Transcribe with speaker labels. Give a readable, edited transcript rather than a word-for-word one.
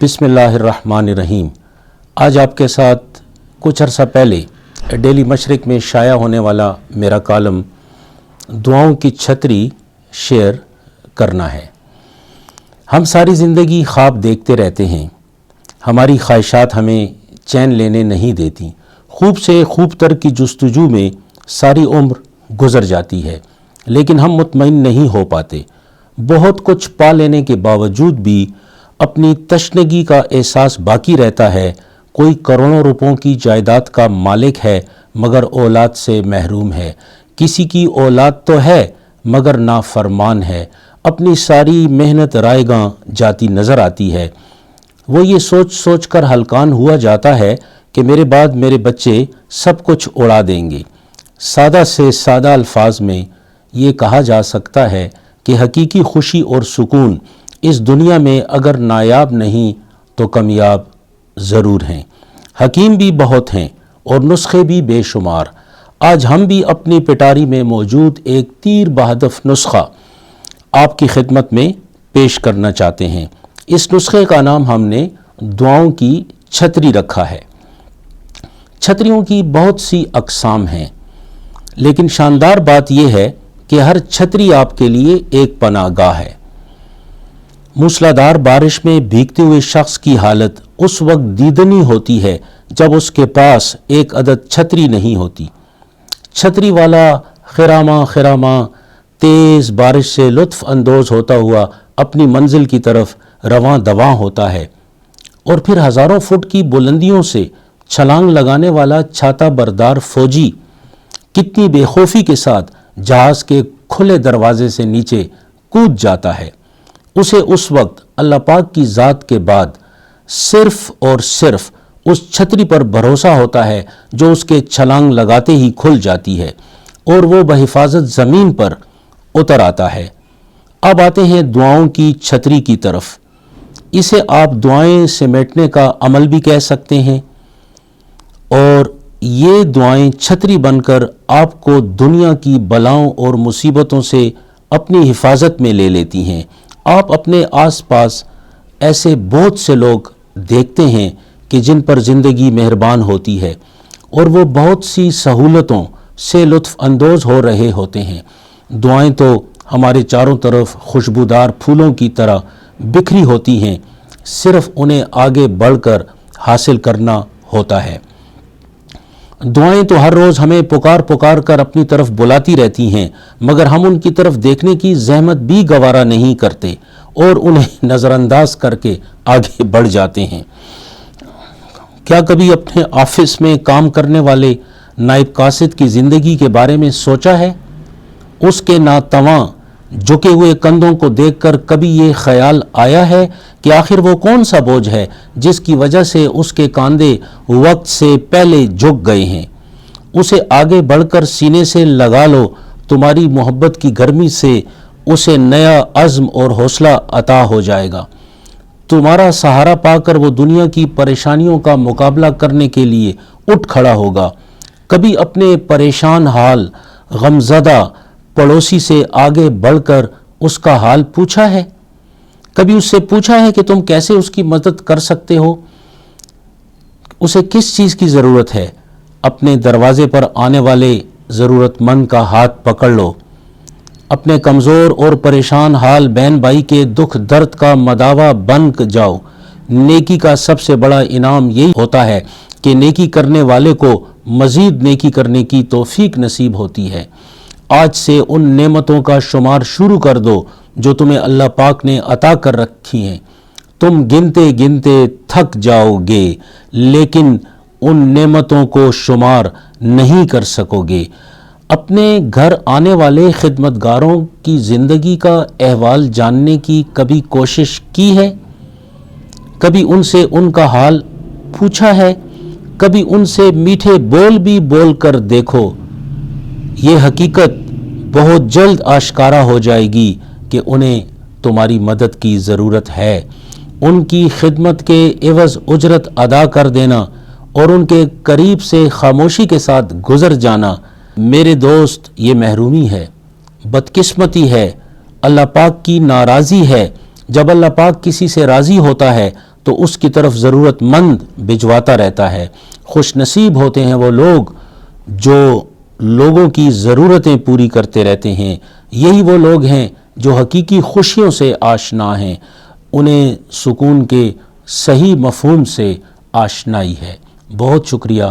Speaker 1: بسم اللہ الرحمن الرحیم۔ آج آپ کے ساتھ کچھ عرصہ پہلے ڈیلی مشرق میں شائع ہونے والا میرا کالم دعاؤں کی چھتری شیئر کرنا ہے۔ ہم ساری زندگی خواب دیکھتے رہتے ہیں، ہماری خواہشات ہمیں چین لینے نہیں دیتی، خوب سے خوب تر کی جستجو میں ساری عمر گزر جاتی ہے، لیکن ہم مطمئن نہیں ہو پاتے۔ بہت کچھ پا لینے کے باوجود بھی اپنی تشنگی کا احساس باقی رہتا ہے۔ کوئی کروڑوں روپوں کی جائیداد کا مالک ہے مگر اولاد سے محروم ہے، کسی کی اولاد تو ہے مگر نافرمان ہے، اپنی ساری محنت رائے گاں جاتی نظر آتی ہے۔ وہ یہ سوچ سوچ کر ہلکان ہوا جاتا ہے کہ میرے بعد میرے بچے سب کچھ اڑا دیں گے۔ سادہ سے سادہ الفاظ میں یہ کہا جا سکتا ہے کہ حقیقی خوشی اور سکون اس دنیا میں اگر نایاب نہیں تو کامیاب ضرور ہیں۔ حکیم بھی بہت ہیں اور نسخے بھی بے شمار۔ آج ہم بھی اپنی پٹاری میں موجود ایک تیر بہدف نسخہ آپ کی خدمت میں پیش کرنا چاہتے ہیں۔ اس نسخے کا نام ہم نے دعاؤں کی چھتری رکھا ہے۔ چھتریوں کی بہت سی اقسام ہیں، لیکن شاندار بات یہ ہے کہ ہر چھتری آپ کے لیے ایک پناہ گاہ ہے۔ موسلادھار بارش میں بھیگتے ہوئے شخص کی حالت اس وقت دیدنی ہوتی ہے جب اس کے پاس ایک عدد چھتری نہیں ہوتی۔ چھتری والا خراما تیز بارش سے لطف اندوز ہوتا ہوا اپنی منزل کی طرف رواں دواں ہوتا ہے، اور پھر ہزاروں فٹ کی بلندیوں سے چھلانگ لگانے والا چھاتا بردار فوجی کتنی بے خوفی کے ساتھ جہاز کے کھلے دروازے سے نیچے کود جاتا ہے۔ اسے اس وقت اللہ پاک کی ذات کے بعد صرف اور صرف اس چھتری پر بھروسہ ہوتا ہے جو اس کے چھلانگ لگاتے ہی کھل جاتی ہے اور وہ بحفاظت زمین پر اتر آتا ہے۔ اب آتے ہیں دعاؤں کی چھتری کی طرف۔ اسے آپ دعائیں سمیٹنے کا عمل بھی کہہ سکتے ہیں، اور یہ دعائیں چھتری بن کر آپ کو دنیا کی بلاؤں اور مصیبتوں سے اپنی حفاظت میں لے لیتی ہیں۔ آپ اپنے آس پاس ایسے بہت سے لوگ دیکھتے ہیں کہ جن پر زندگی مہربان ہوتی ہے اور وہ بہت سی سہولتوں سے لطف اندوز ہو رہے ہوتے ہیں۔ دعائیں تو ہمارے چاروں طرف خوشبودار پھولوں کی طرح بکھری ہوتی ہیں، صرف انہیں آگے بڑھ کر حاصل کرنا ہوتا ہے۔ دعائیں تو ہر روز ہمیں پکار کر اپنی طرف بلاتی رہتی ہیں، مگر ہم ان کی طرف دیکھنے کی زحمت بھی گوارا نہیں کرتے اور انہیں نظر انداز کر کے آگے بڑھ جاتے ہیں۔ کیا کبھی اپنے آفس میں کام کرنے والے نائب قاصد کی زندگی کے بارے میں سوچا ہے؟ اس کے ناتواں جھکے ہوئے کندھوں کو دیکھ کر کبھی یہ خیال آیا ہے کہ آخر وہ کون سا بوجھ ہے جس کی وجہ سے اس کے کاندھے وقت سے پہلے جھک گئے ہیں؟ اسے آگے بڑھ کر سینے سے لگا لو، تمہاری محبت کی گرمی سے اسے نیا عزم اور حوصلہ عطا ہو جائے گا۔ تمہارا سہارا پا کر وہ دنیا کی پریشانیوں کا مقابلہ کرنے کے لیے اٹھ کھڑا ہوگا۔ کبھی اپنے پریشان حال غمزدہ پڑوسی سے آگے بڑھ کر اس کا حال پوچھا ہے؟ کبھی اس سے پوچھا ہے کہ تم کیسے اس کی مدد کر سکتے ہو؟ اسے کس چیز کی ضرورت ہے؟ اپنے دروازے پر آنے والے ضرورت مند کا ہاتھ پکڑ لو۔ اپنے کمزور اور پریشان حال بہن بھائی کے دکھ درد کا مداوا بن جاؤ۔ نیکی کا سب سے بڑا انعام یہی ہوتا ہے کہ نیکی کرنے والے کو مزید نیکی کرنے کی توفیق نصیب ہوتی ہے۔ آج سے ان نعمتوں کا شمار شروع کر دو جو تمہیں اللہ پاک نے عطا کر رکھی ہیں۔ تم گنتے گنتے تھک جاؤ گے، لیکن ان نعمتوں کو شمار نہیں کر سکو گے۔ اپنے گھر آنے والے خدمتگاروں کی زندگی کا احوال جاننے کی کبھی کوشش کی ہے؟ کبھی ان سے ان کا حال پوچھا ہے؟ کبھی ان سے میٹھے بول بھی بول کر دیکھو۔ یہ حقیقت بہت جلد آشکارا ہو جائے گی کہ انہیں تمہاری مدد کی ضرورت ہے۔ ان کی خدمت کے عوض اجرت ادا کر دینا اور ان کے قریب سے خاموشی کے ساتھ گزر جانا، میرے دوست، یہ محرومی ہے، بدقسمتی ہے، اللہ پاک کی ناراضی ہے۔ جب اللہ پاک کسی سے راضی ہوتا ہے تو اس کی طرف ضرورت مند بھجواتا رہتا ہے۔ خوش نصیب ہوتے ہیں وہ لوگ جو لوگوں کی ضرورتیں پوری کرتے رہتے ہیں، یہی وہ لوگ ہیں جو حقیقی خوشیوں سے آشنا ہیں، انہیں سکون کے صحیح مفہوم سے آشنائی ہے۔ بہت شکریہ۔